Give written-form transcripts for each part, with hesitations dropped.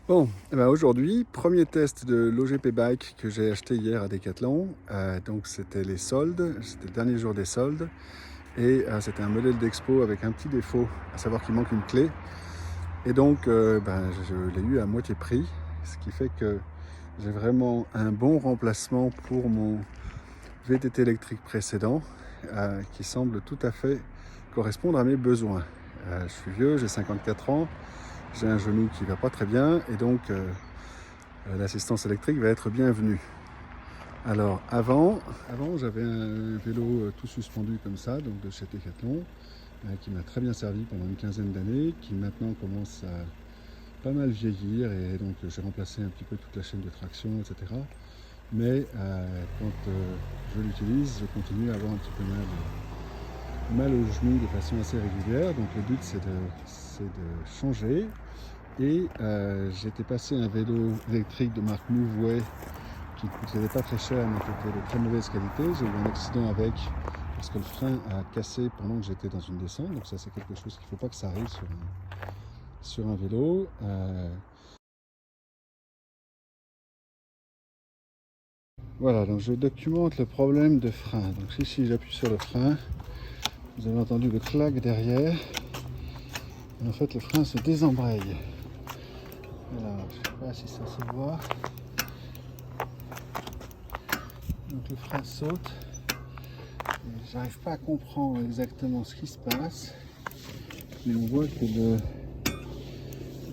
Bon, eh ben aujourd'hui, premier test de l'OGP Bike que j'ai acheté hier à Decathlon. Donc c'était les soldes, c'était le dernier jour des soldes. Et c'était un modèle d'expo avec un petit défaut, à savoir qu'il manque une clé. Et donc je l'ai eu à moitié prix, ce qui fait que j'ai vraiment un bon remplacement pour mon VTT électrique précédent, qui semble tout à fait correspondre à mes besoins. Je suis vieux, j'ai 54 ans, j'ai un genou qui ne va pas très bien, et donc l'assistance électrique va être bienvenue. Alors avant j'avais un vélo tout suspendu comme ça, donc de chez Decathlon, qui m'a très bien servi pendant une quinzaine d'années, qui maintenant commence à pas mal vieillir, et donc j'ai remplacé un petit peu toute la chaîne de traction, etc. Mais quand je l'utilise, je continue à avoir un petit peu mal au genou de façon assez régulière. Donc le but c'est de changer. Et j'étais passé un vélo électrique de marque Mouveway qui ne coûtait pas très cher mais qui était de très mauvaise qualité. J'ai eu un accident avec parce que le frein a cassé pendant que j'étais dans une descente. Donc ça c'est quelque chose qu'il ne faut pas que ça arrive sur un vélo. Voilà, donc je documente le problème de frein. Donc si j'appuie sur le frein, vous avez entendu le clac derrière. Et en fait le frein se désembraye. Alors je ne sais pas si ça se voit. Donc le frein saute. J'arrive pas à comprendre exactement ce qui se passe, mais on voit que le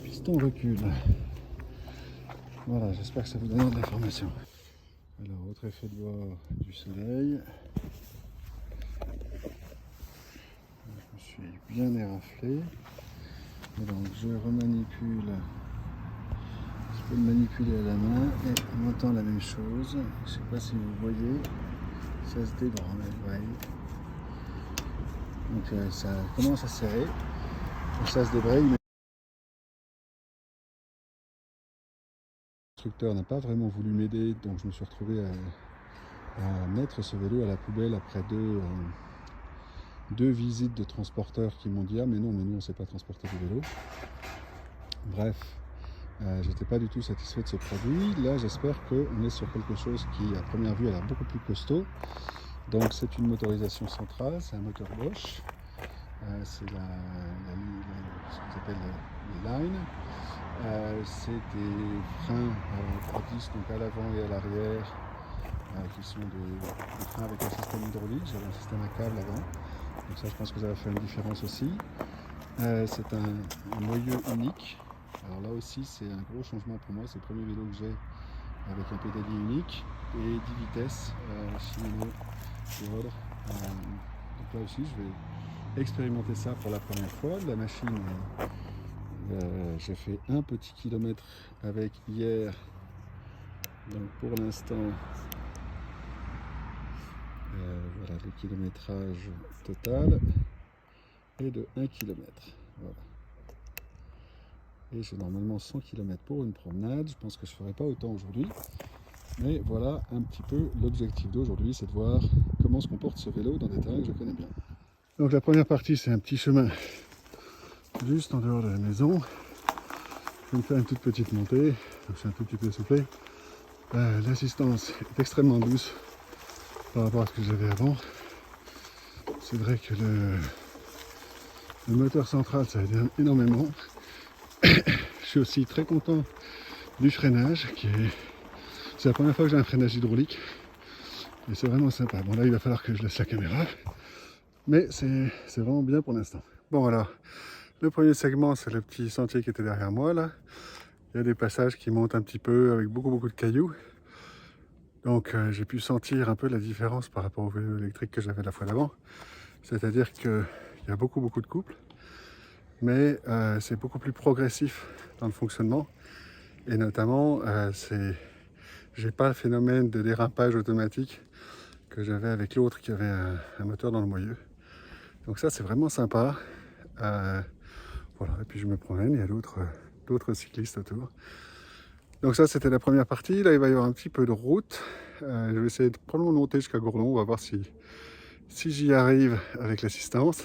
piston recule. Voilà, j'espère que ça vous donne de l'information. Alors, autre effet de bord du soleil. Je me suis bien éraflé. Et donc je remanipule. Je peux le manipuler à la main et on entend la même chose. Je sais pas si vous voyez, ça se débranle. Ouais. Donc ça commence à serrer. Donc ça se débraye. Le constructeur n'a pas vraiment voulu m'aider, donc je me suis retrouvé à mettre ce vélo à la poubelle après deux visites de transporteurs qui m'ont dit ah mais non, mais nous on ne sait pas transporter des vélos. Bref, j'étais pas du tout satisfait de ce produit. Là j'espère qu'on est sur quelque chose qui à première vue a l'air beaucoup plus costaud. Donc c'est une motorisation centrale, c'est un moteur Bosch, c'est ce qu'on appelle les lines. C'est des freins à disque, donc à l'avant et à l'arrière, qui sont des freins avec un système hydraulique. J'avais un système à câble avant, donc ça je pense que ça va faire une différence aussi. C'est un noyau unique. Alors là aussi c'est un gros changement pour moi, c'est le premier vélo que j'ai avec un pédalier unique et 10 vitesses, Shimano de ordre. Donc là aussi je vais expérimenter ça pour la première fois. La machine, j'ai fait un petit kilomètre avec hier, donc pour l'instant voilà le kilométrage total est de 1 km. Voilà. Et j'ai normalement 100 km pour une promenade. Je pense que je ne ferai pas autant aujourd'hui. Mais voilà un petit peu l'objectif d'aujourd'hui, c'est de voir comment se comporte ce vélo dans des terrains que je connais bien. Donc la première partie, c'est un petit chemin juste en dehors de la maison. Je vais me faire une toute petite montée. Donc je suis un tout petit peu soufflé. L'assistance est extrêmement douce par rapport à ce que j'avais avant. C'est vrai que le moteur central, ça aide énormément. Je suis aussi très content du freinage, c'est la première fois que j'ai un freinage hydraulique. Et c'est vraiment sympa. Bon là, il va falloir que je laisse la caméra. Mais c'est vraiment bien pour l'instant. Bon alors, le premier segment, c'est le petit sentier qui était derrière moi là. Il y a des passages qui montent un petit peu avec beaucoup de cailloux. Donc j'ai pu sentir un peu la différence par rapport au vélo électrique que j'avais la fois d'avant. C'est-à-dire qu'il y a beaucoup de couples, mais c'est beaucoup plus progressif dans le fonctionnement. Et notamment, j'ai pas le phénomène de dérapage automatique que j'avais avec l'autre qui avait un moteur dans le moyeu. Donc ça, c'est vraiment sympa. Voilà, et puis je me promène, il y a d'autres cyclistes autour. Donc ça, c'était la première partie. Là, il va y avoir un petit peu de route. Je vais essayer de probablement monter jusqu'à Gourdon. On va voir si j'y arrive avec l'assistance.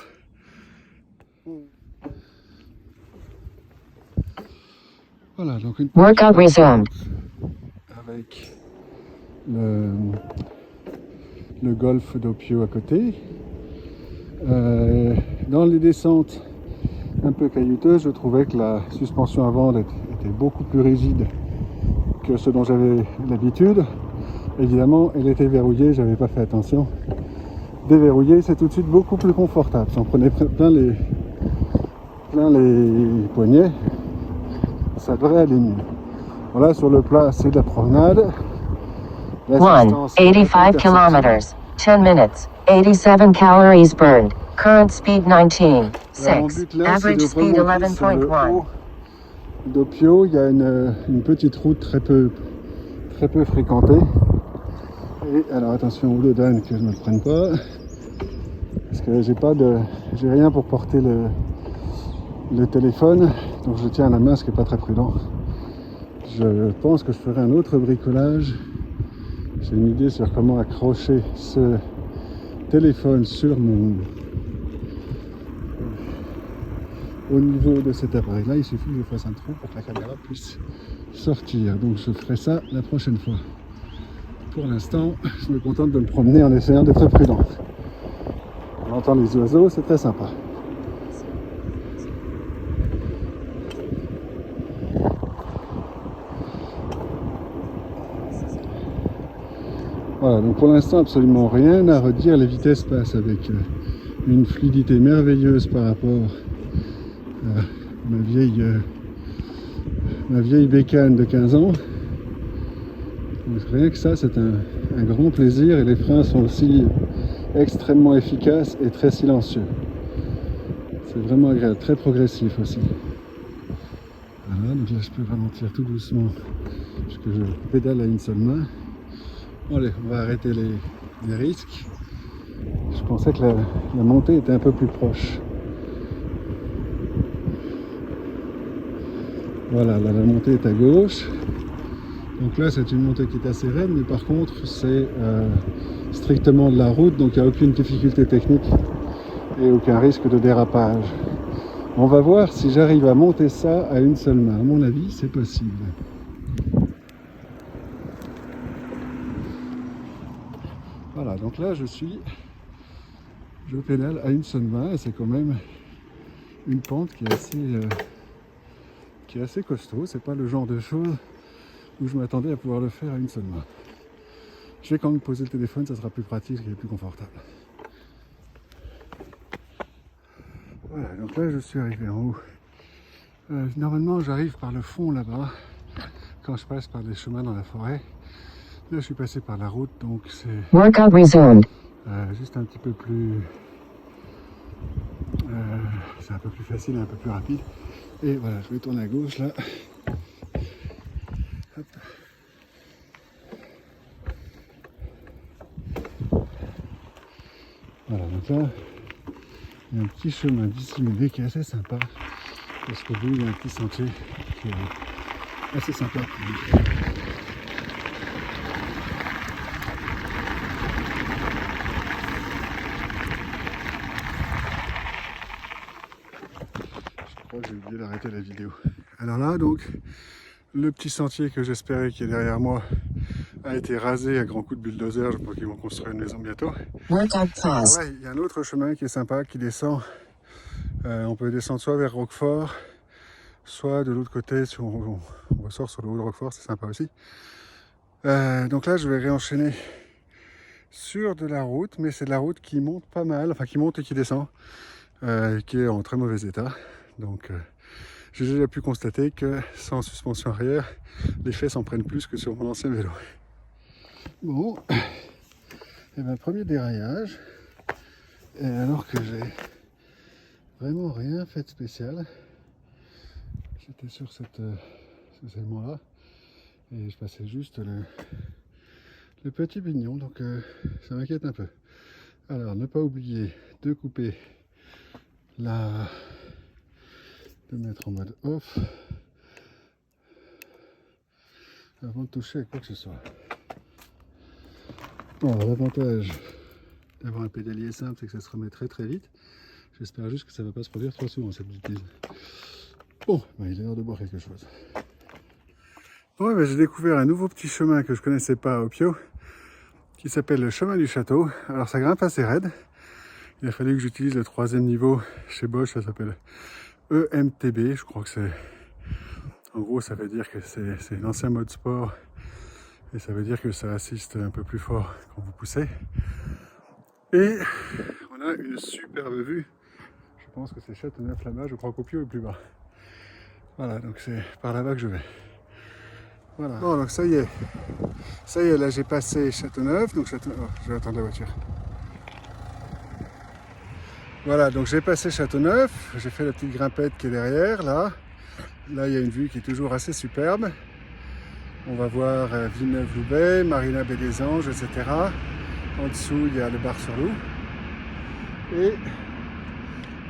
Voilà, donc une Workout resumed. avec le golfe d'Opio à côté. Dans les descentes un peu caillouteuses, je trouvais que la suspension avant était beaucoup plus rigide que ce dont j'avais l'habitude. Évidemment, elle était verrouillée, j'avais pas fait attention. Déverrouiller, c'est tout de suite beaucoup plus confortable. J'en prenais plein les poignets, ça devrait aller mieux. Voilà, sur le plat, c'est de la promenade. 85 kilometers, 10 minutes, 87 calories burned. Current speed 19. 6. Average speed 11.1. D'Opio, il y a une petite route très peu fréquentée. Et alors attention aux douanes que je ne me prenne pas, parce que j'ai rien pour porter le téléphone, donc je tiens à la main, ce qui n'est pas très prudent. Je pense que je ferai un autre bricolage. J'ai une idée sur comment accrocher ce téléphone au niveau de cet appareil là. Il suffit que je fasse un trou pour que la caméra puisse sortir, donc je ferai ça la prochaine fois. Pour l'instant, je me contente de me promener en essayant d'être prudent. On entend les oiseaux, c'est très sympa. Voilà, donc pour l'instant absolument rien à redire, les vitesses passent avec une fluidité merveilleuse par rapport à ma vieille bécane de 15 ans. Donc rien que ça, c'est un grand plaisir, et les freins sont aussi extrêmement efficaces et très silencieux. C'est vraiment agréable, très progressif aussi. Voilà, donc là je peux ralentir tout doucement puisque je pédale à une seule main. Bon, allez, on va arrêter les risques. Je pensais que la montée était un peu plus proche. Voilà, là la montée est à gauche. Donc là c'est une montée qui est assez raide, mais par contre c'est strictement de la route, donc il n'y a aucune difficulté technique et aucun risque de dérapage. On va voir si j'arrive à monter ça à une seule main. À mon avis, c'est possible. Voilà, donc là je pédale à une seule main, et c'est quand même une pente qui est assez costaud. C'est pas le genre de choses où je m'attendais à pouvoir le faire à une seule main. Je vais quand même poser le téléphone, ça sera plus pratique et plus confortable. Voilà, donc là je suis arrivé en haut. Normalement j'arrive par le fond là-bas, quand je passe par des chemins dans la forêt. Là je suis passé par la route, donc c'est Workout resumed. juste un petit peu plus... c'est un peu plus facile et un peu plus rapide. Et voilà, je vais tourner à gauche là. Hop. Voilà, donc là, il y a un petit chemin dissimulé qui est assez sympa, parce qu'au bout il y a un petit sentier qui est assez sympa. Je crois que j'ai oublié d'arrêter la vidéo. Alors là, donc, le petit sentier que j'espérais qui est derrière moi a été rasé à grands coups de bulldozer. Je crois qu'ils vont construire une maison bientôt. Alors là, il y a un autre chemin qui est sympa, qui descend. On peut descendre soit vers Roquefort, soit de l'autre côté, si on ressort sur le haut de Roquefort, c'est sympa aussi. Donc là, je vais réenchaîner sur de la route, mais c'est de la route qui monte pas mal, enfin qui monte et qui descend, qui est en très mauvais état. Donc j'ai déjà pu constater que sans suspension arrière, les fesses en prennent plus que sur mon ancien vélo. Bon, et ben premier déraillage, et alors que j'ai vraiment rien fait de spécial, j'étais sur ce segment là, et je passais juste le petit pignon, donc ça m'inquiète un peu. Alors ne pas oublier de couper de mettre en mode off avant de toucher à quoi que ce soit. Bon, l'avantage d'avoir un pédalier simple, c'est que ça se remet très très vite. J'espère juste que ça ne va pas se produire trop souvent cette bêtise. Bon, ben, il est l'heure de boire quelque chose. Ouais, ben, j'ai découvert un nouveau petit chemin que je connaissais pas à Opio, qui s'appelle le chemin du château. Alors ça grimpe assez raide. Il a fallu que j'utilise le 3e niveau chez Bosch, ça s'appelle EMTB, je crois que c'est... En gros, ça veut dire que c'est l'ancien mode sport, et ça veut dire que ça assiste un peu plus fort quand vous poussez. Et on a une superbe vue. Je pense que c'est Châteauneuf là-bas, je crois qu'Opio est plus bas. Voilà, donc c'est par là-bas que je vais. Voilà. Bon, donc ça y est, là j'ai passé Châteauneuf, donc oh, je vais attendre la voiture. Voilà, donc j'ai passé Châteauneuf, j'ai fait la petite grimpette qui est derrière, là. Là, il y a une vue qui est toujours assez superbe. On va voir Villeneuve-Loubet, Marina Baie des Anges, etc. En dessous, il y a le Bar-sur-Loup. Et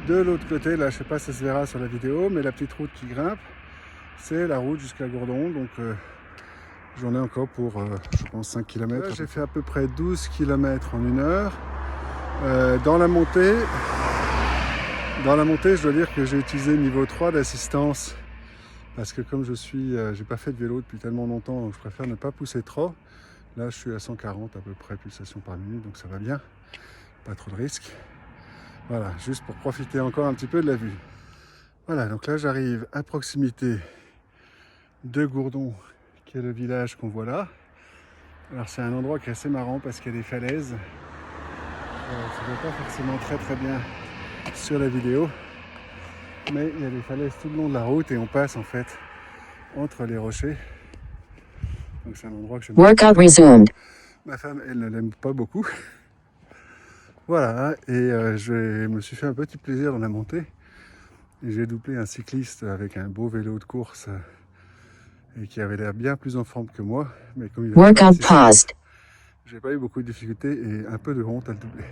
de l'autre côté, là, je sais pas si ça se verra sur la vidéo, mais la petite route qui grimpe, c'est la route jusqu'à Gourdon. Donc, j'en ai encore pour, je pense, 5 km. Là, j'ai fait à peu près 12 km en 1 heure. Dans la montée, je dois dire que j'ai utilisé le niveau 3 d'assistance. Parce que comme j'ai pas fait de vélo depuis tellement longtemps, donc je préfère ne pas pousser trop. Là, je suis à 140 à peu près pulsations par minute, donc ça va bien. Pas trop de risques. Voilà, juste pour profiter encore un petit peu de la vue. Voilà, donc là, j'arrive à proximité de Gourdon, qui est le village qu'on voit là. Alors, c'est un endroit qui est assez marrant parce qu'il y a des falaises. Ça ne voit pas forcément très bien sur la vidéo. Mais il y a des falaises tout le long de la route et on passe en fait entre les rochers. Donc c'est un endroit que j'aime beaucoup. Workout resumed. Ma femme, elle ne l'aime pas beaucoup. Voilà, et je me suis fait un petit plaisir dans la montée. Et j'ai doublé un cycliste avec un beau vélo de course et qui avait l'air bien plus en forme que moi. Mais comme il Workout paused. J'ai pas eu beaucoup de difficultés et un peu de honte à le doubler.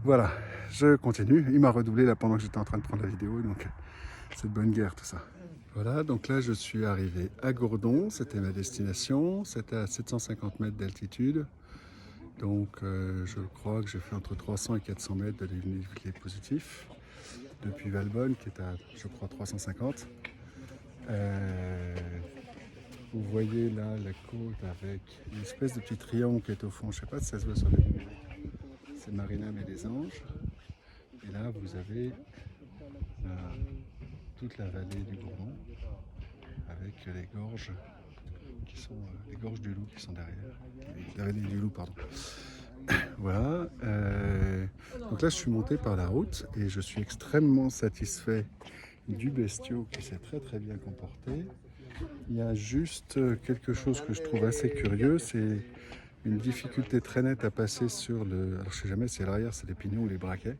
Voilà, je continue. Il m'a redoublé là pendant que j'étais en train de prendre la vidéo, donc c'est de bonne guerre tout ça. Voilà, donc là je suis arrivé à Gourdon, c'était ma destination, c'était à 750 mètres d'altitude. Donc je crois que j'ai fait entre 300 et 400 mètres de dénivelé positif depuis Valbonne qui est à, je crois, 350. Vous voyez là la côte avec une espèce de petit triangle qui est au fond, je ne sais pas si ça se voit sur la vidéo. C'est Marina Baie des Anges. Et là vous avez toute la vallée du Gourdon avec les gorges qui sont les gorges du Loup qui sont derrière. La vallée du Loup, pardon. Voilà. Donc là je suis monté par la route et je suis extrêmement satisfait du bestiau qui s'est très bien comporté. Il y a juste quelque chose que je trouve assez curieux, c'est une difficulté très nette à passer sur le... Alors je sais jamais si à l'arrière c'est les pignons ou les braquets,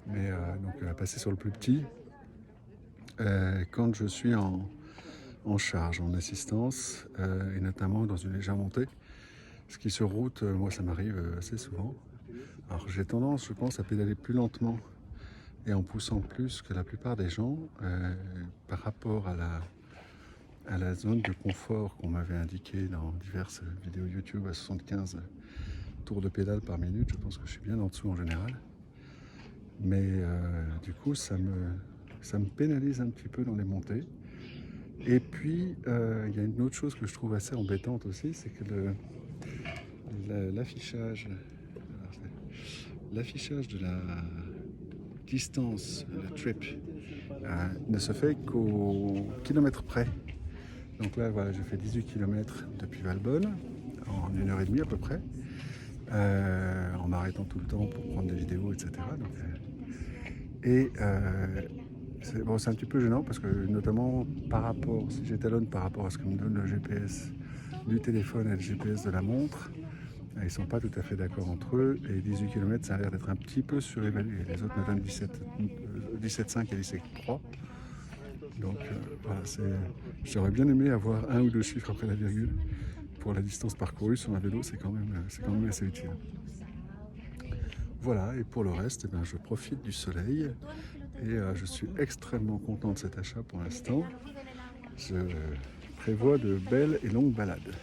mais donc à passer sur le plus petit quand je suis en charge, en assistance, et notamment dans une légère montée. Ce qui sur route, moi ça m'arrive assez souvent. Alors j'ai tendance, je pense, à pédaler plus lentement et en poussant plus que la plupart des gens par rapport à la zone de confort qu'on m'avait indiquée dans diverses vidéos YouTube à 75 tours de pédale par minute. Je pense que je suis bien en dessous en général. Mais du coup, ça me pénalise un petit peu dans les montées. Et puis, il y a une autre chose que je trouve assez embêtante aussi, c'est que l'affichage de la distance, le trip, ne se fait qu'au kilomètre près. Donc là, voilà, j'ai fait 18 km depuis Valbonne, en 1h30 à peu près, en m'arrêtant tout le temps pour prendre des vidéos, etc. Donc, c'est un petit peu gênant parce que notamment par rapport, si j'étalonne par rapport à ce que me donne le GPS du téléphone et le GPS de la montre, ils ne sont pas tout à fait d'accord entre eux et 18 km ça a l'air d'être un petit peu surévalué. Les autres me donnent 17,5 et 17,3. Donc voilà, j'aurais bien aimé avoir un ou deux chiffres après la virgule pour la distance parcourue sur un vélo, c'est quand même assez utile. Voilà, et pour le reste, je profite du soleil et je suis extrêmement content de cet achat pour l'instant. Je prévois de belles et longues balades.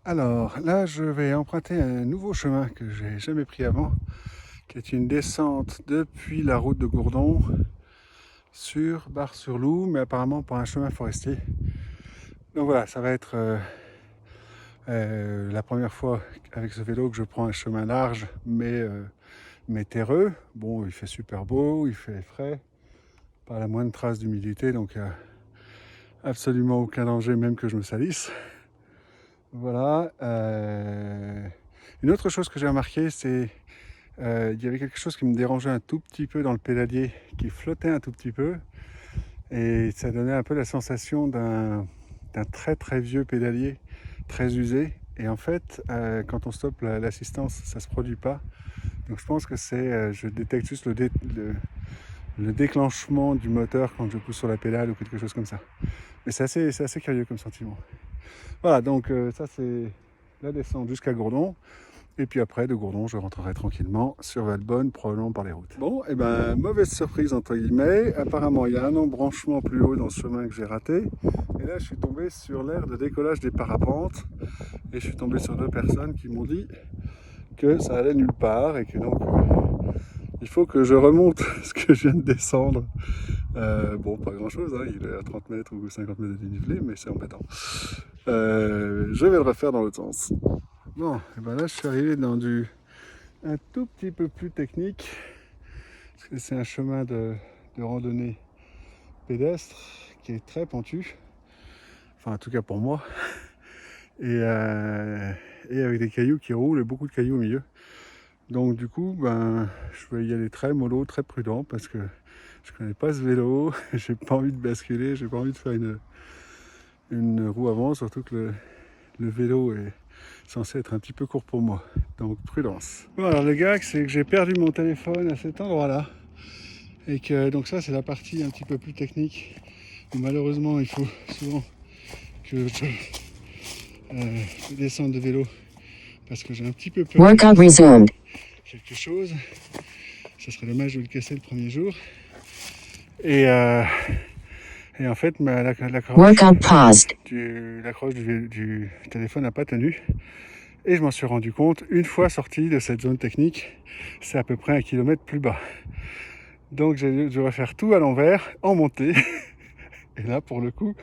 Alors là, je vais emprunter un nouveau chemin que je n'ai jamais pris avant, qui est une descente depuis la route de Gourdon sur Bar-sur-Loup, mais apparemment par un chemin forestier. Donc voilà, ça va être la première fois avec ce vélo que je prends un chemin large mais terreux. Bon, il fait super beau, il fait frais, pas la moindre trace d'humidité, donc absolument aucun danger même que je me salisse. Voilà. Une autre chose que j'ai remarqué, c'est il y avait quelque chose qui me dérangeait un tout petit peu dans le pédalier, qui flottait un tout petit peu, et ça donnait un peu la sensation d'un très très vieux pédalier, très usé. Et en fait, quand on stoppe l'assistance, ça se produit pas. Donc je pense que c'est, je détecte juste le déclenchement du moteur quand je pousse sur la pédale ou quelque chose comme ça. Mais c'est assez curieux comme sentiment. Voilà, donc ça c'est la descente jusqu'à Gourdon. Et puis après, de Gourdon, je rentrerai tranquillement sur Valbonne, probablement par les routes. Bon, et ben, mauvaise surprise entre guillemets. Apparemment, il y a un embranchement plus haut dans ce chemin que j'ai raté. Et là, je suis tombé sur l'aire de décollage des parapentes. Et je suis tombé sur 2 personnes qui m'ont dit que ça allait nulle part et que donc il faut que je remonte ce que je viens de descendre. Bon, pas grand chose, hein, il est à 30 mètres ou 50 mètres de dénivelé, mais c'est embêtant. Je vais le refaire dans l'autre sens. Bon, et ben là je suis arrivé dans un tout petit peu plus technique, parce que c'est un chemin de randonnée pédestre qui est très pentu, enfin en tout cas pour moi, et avec des cailloux qui roulent et beaucoup de cailloux au milieu. Donc du coup, ben, je vais y aller très mollo, très prudent, parce que je connais pas ce vélo, j'ai pas envie de basculer, j'ai pas envie de faire une roue avant, surtout que le vélo est censé être un petit peu court pour moi, donc prudence. Bon, alors le gag, c'est que j'ai perdu mon téléphone à cet endroit-là, et que donc ça c'est la partie un petit peu plus technique, où malheureusement il faut souvent que je descende de vélo, parce que j'ai un petit peu peur Workout resumed. quelque chose. Ça serait dommage de le casser le premier jour. Et en fait, l'accroche du téléphone n'a pas tenu. Et je m'en suis rendu compte une fois sorti de cette zone technique. C'est à peu près 1 kilomètre plus bas. Donc j'ai dû refaire tout à l'envers, en montée. Et là, pour le coup,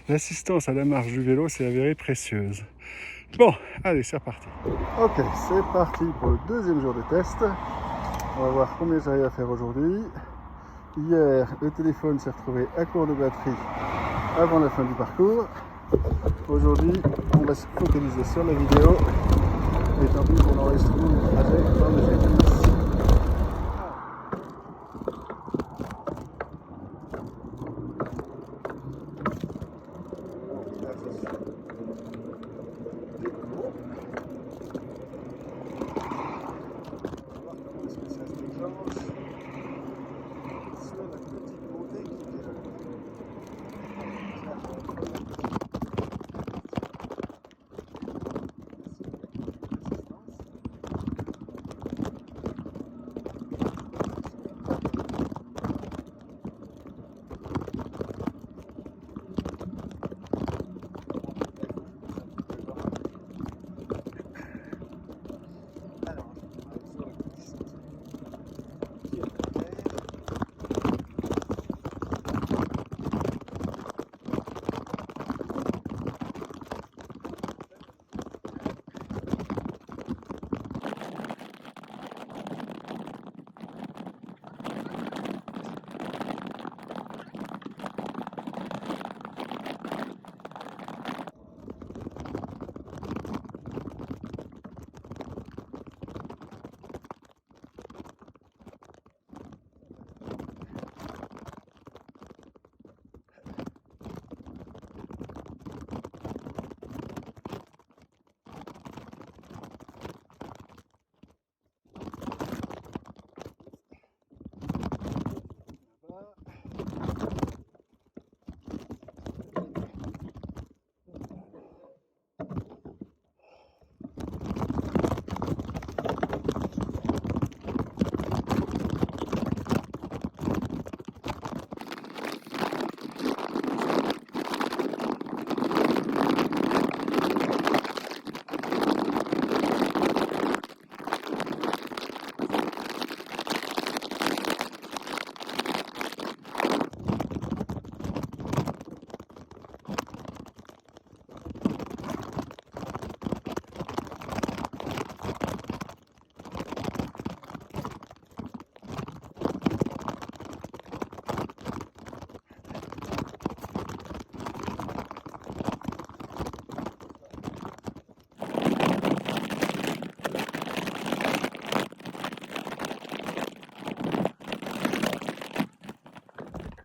l'assistance à la marche du vélo s'est avérée précieuse. Bon, allez, c'est reparti. Ok, c'est parti pour le 2e jour de test. On va voir combien j'arrive à faire aujourd'hui. Hier, le téléphone s'est retrouvé à court de batterie avant la fin du parcours. Aujourd'hui, on va se focaliser sur la vidéo. Et tant pis pour l'enregistrement du trajet dans les églises.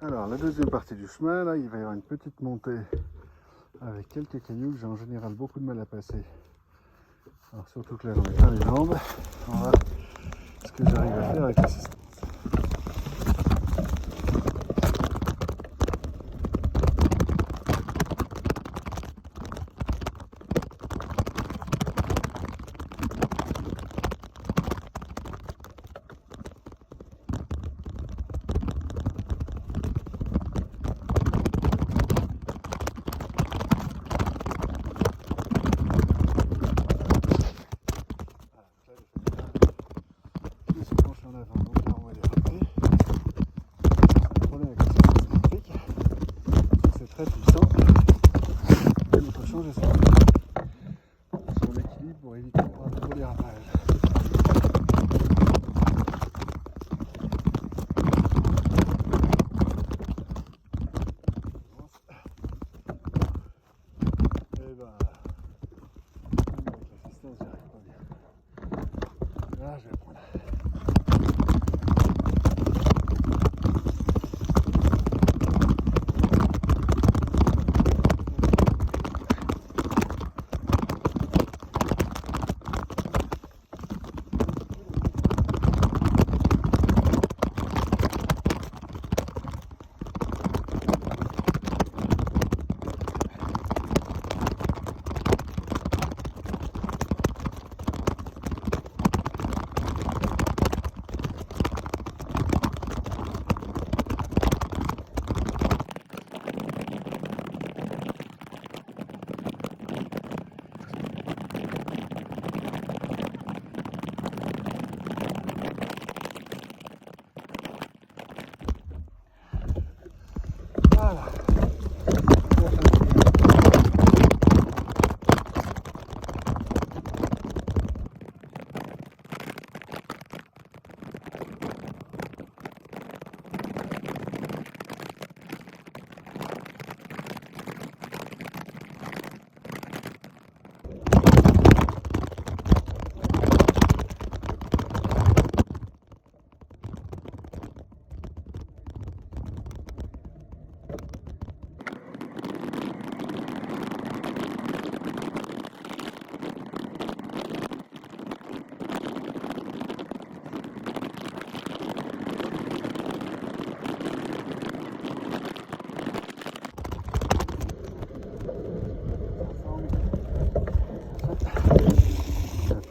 Alors la deuxième partie du chemin, là il va y avoir une petite montée avec quelques cailloux que j'ai en général beaucoup de mal à passer. Alors surtout que là j'en ai plein les jambes. On va voir ce que j'arrive à faire avec l'assistance. En avant, donc là on va déraper. Le problème avec l'assistance électrique, c'est très puissant. Il faut changer son équilibre pour éviter d'avoir de gros dérapages. Et ben, avec l'assistance, j'y arrive pas bien. Là, je vais prendre. Voilà.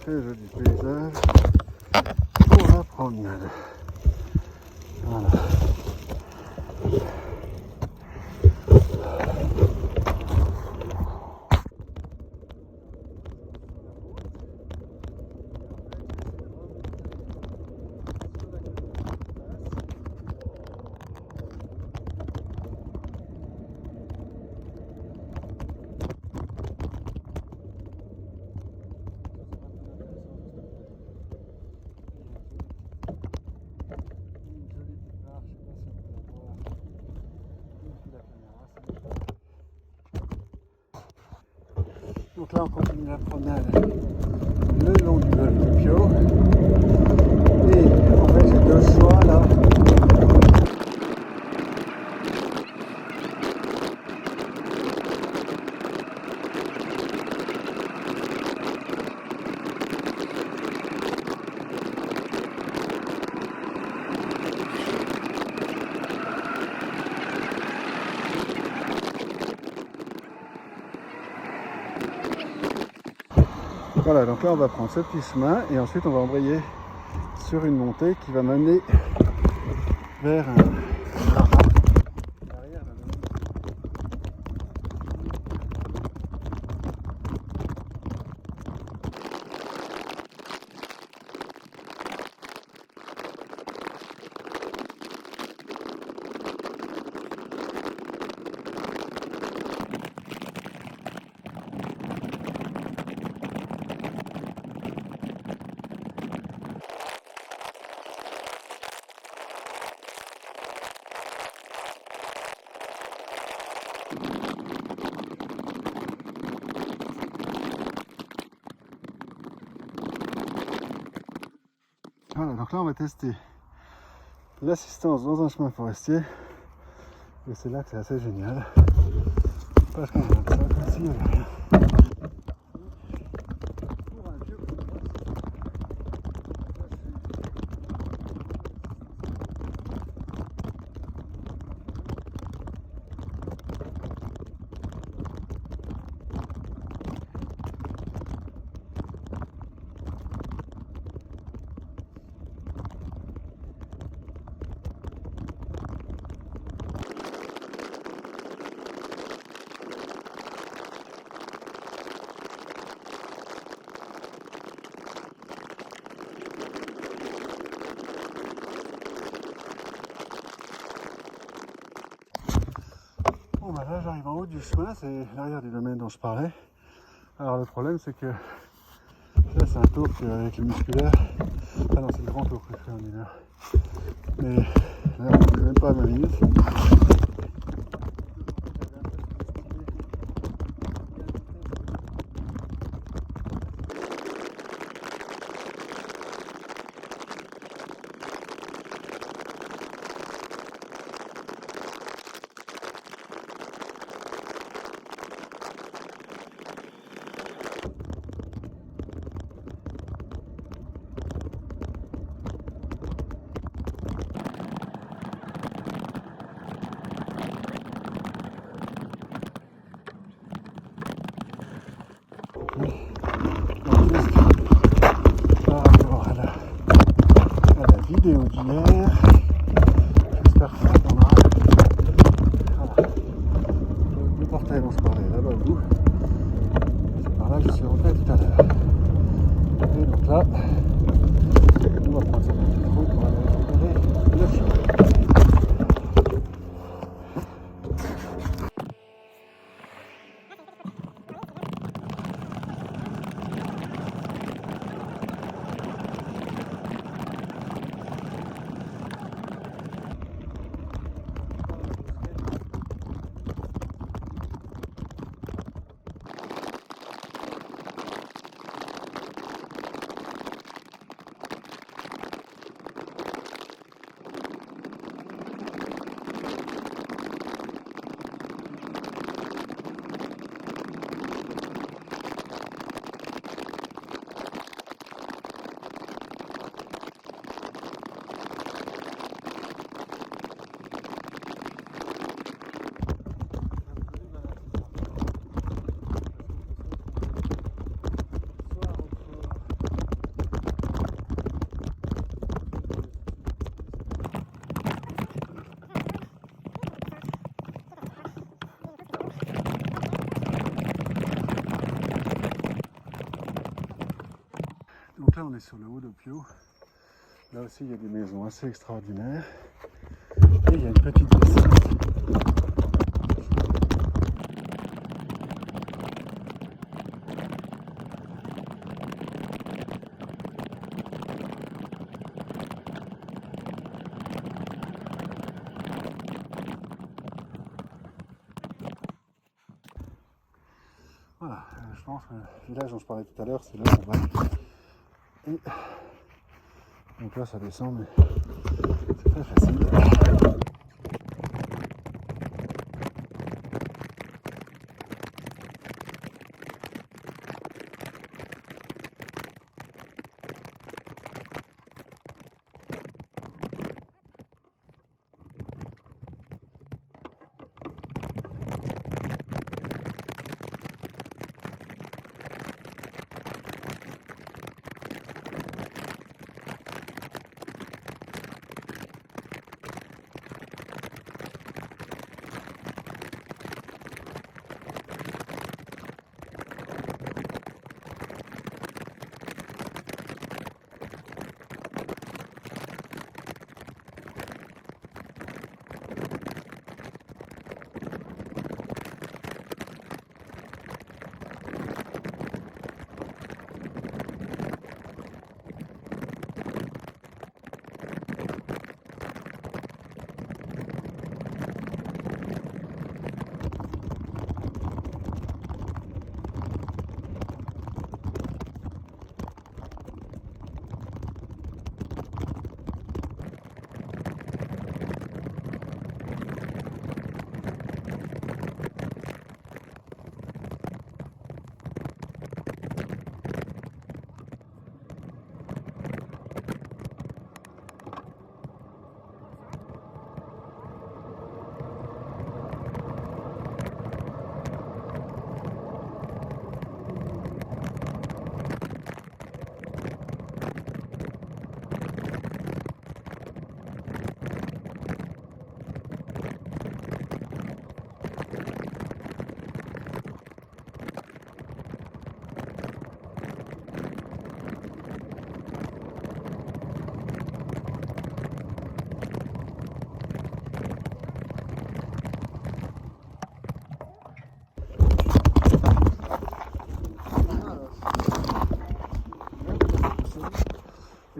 Très joli paysage pour la promenade. Voilà. Donc là on continue la promenade le long du golfe de Pio. Et en fait j'ai deux choix là. Voilà, donc là on va prendre ce petit chemin et ensuite on va embrayer sur une montée qui va m'amener vers un jardin. Voilà, donc là on va tester l'assistance dans un chemin forestier Et c'est là que c'est assez génial. Parce qu'on regarde ça comme s'il n'y avait rien. Pour un vieux Bon bah là j'arrive en haut du chemin, c'est l'arrière du domaine dont je parlais. Alors le problème c'est que là c'est un tour avec le musculaire. Ah non, c'est le grand tour que je fais en une heure. Mais là on n'est même pas à 20 minutes. Par rapport à la vidéo d'hier, j'espère que ça répondra. Voilà. Le portail dont je parlais là-bas au bout, c'est par là que je suis rentré tout à l'heure. Et donc là, on va prendre cette petite route pour aller récupérer le chien. Donc là on est sur le haut de Pio. Là aussi il y a des maisons assez extraordinaires. Et il y a une petite descente. Voilà, je pense que le village dont je parlais tout à l'heure, c'est là où on va. Et donc là ça descend, mais c'est très facile.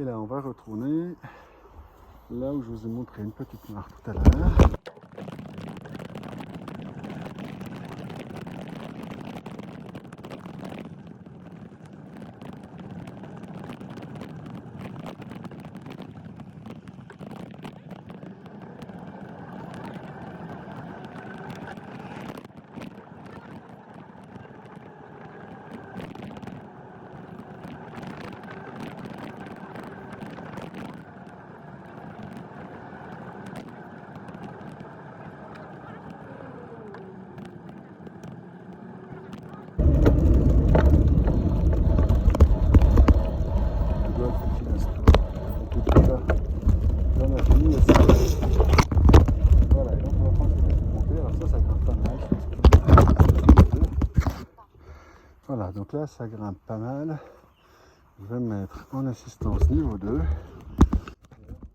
Et là, on va retourner là où je vous ai montré une petite mare tout à l'heure. Voilà, et donc on va prendre cette petite montée. Alors ça grimpe pas mal. Voilà, donc là ça grimpe pas mal. Je vais me mettre en assistance niveau 2. Et là, vous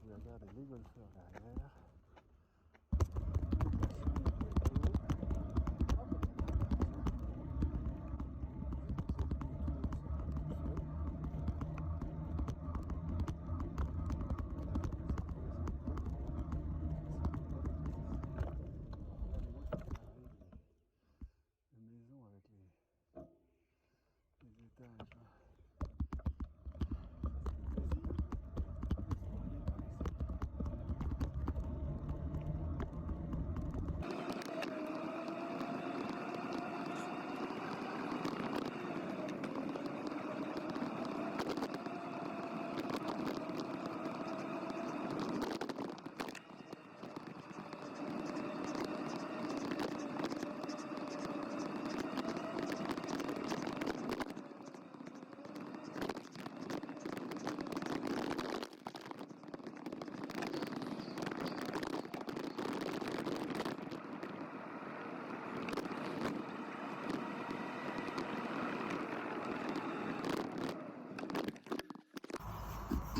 pouvez regarder les golfeurs derrière.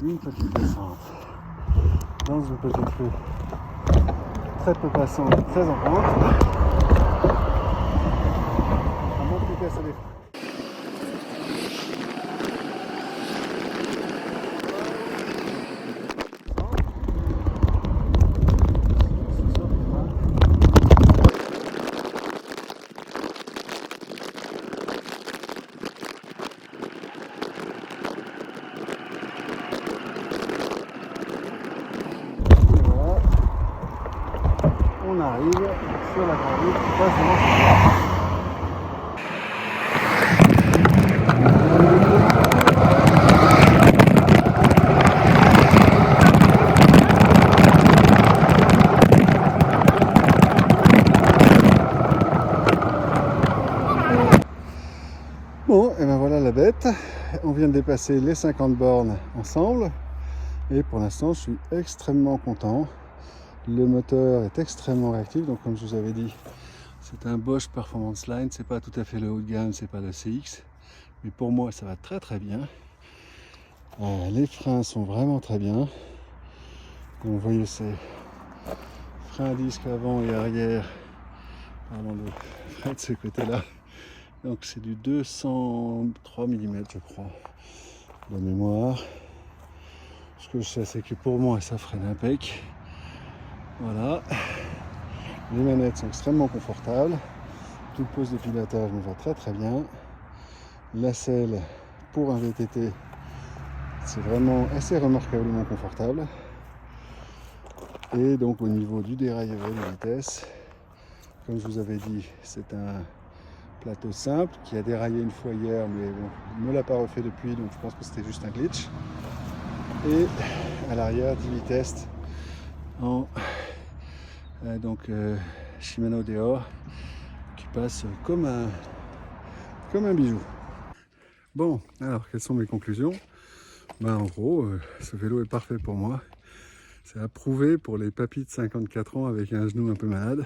Une petite descente dans une petite rue très peu passante, très en pente. À moins que tu casses les freins. On arrive sur la grande route qui passe devant chez moi. Bon, et ben voilà la bête. On vient de dépasser les 50 bornes ensemble. Et pour l'instant, je suis extrêmement content. Le moteur est extrêmement réactif, donc comme je vous avais dit, c'est un Bosch Performance Line, c'est pas tout à fait le haut de gamme, c'est pas le CX, mais pour moi ça va très très bien. Les freins sont vraiment très bien. Donc, vous voyez ces freins à disque avant et arrière, pardon, le frein de ce côté-là. Donc c'est du 203 mm je crois de mémoire. Ce que je sais c'est que pour moi ça freine impec. Voilà, les manettes sont extrêmement confortables, toute pose de pilotage me va très très bien. La selle pour un VTT, c'est vraiment assez remarquablement confortable. Et donc au niveau du dérailleur et de vitesse, comme je vous avais dit, c'est un plateau simple qui a déraillé une fois hier, mais bon, il ne me l'a pas refait depuis, donc je pense que c'était juste un glitch. Et à l'arrière, 10 vitesses en Shimano Deore qui passe comme un bijou. Bon, alors quelles sont mes conclusions? En gros, ce vélo est parfait pour moi. C'est approuvé pour les papis de 54 ans avec un genou un peu malade.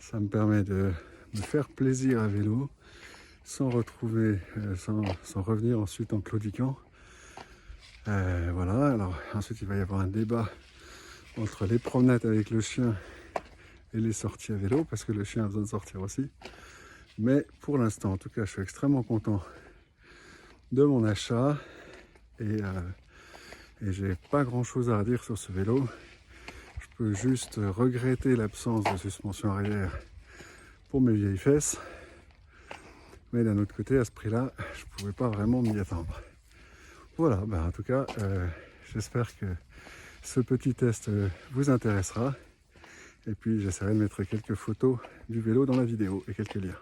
Ça me permet de me faire plaisir à vélo sans revenir ensuite en claudiquant. Voilà, alors ensuite il va y avoir un débat entre les promenades avec le chien et les sorties à vélo, parce que le chien a besoin de sortir aussi. Mais pour l'instant, en tout cas, je suis extrêmement content de mon achat. Et Et j'ai pas grand chose à redire sur ce vélo. Je peux juste regretter l'absence de suspension arrière pour mes vieilles fesses. Mais d'un autre côté, à ce prix-là, je pouvais pas vraiment m'y attendre. Voilà, en tout cas, j'espère que ce petit test vous intéressera. Et puis j'essaierai de mettre quelques photos du vélo dans la vidéo et quelques liens.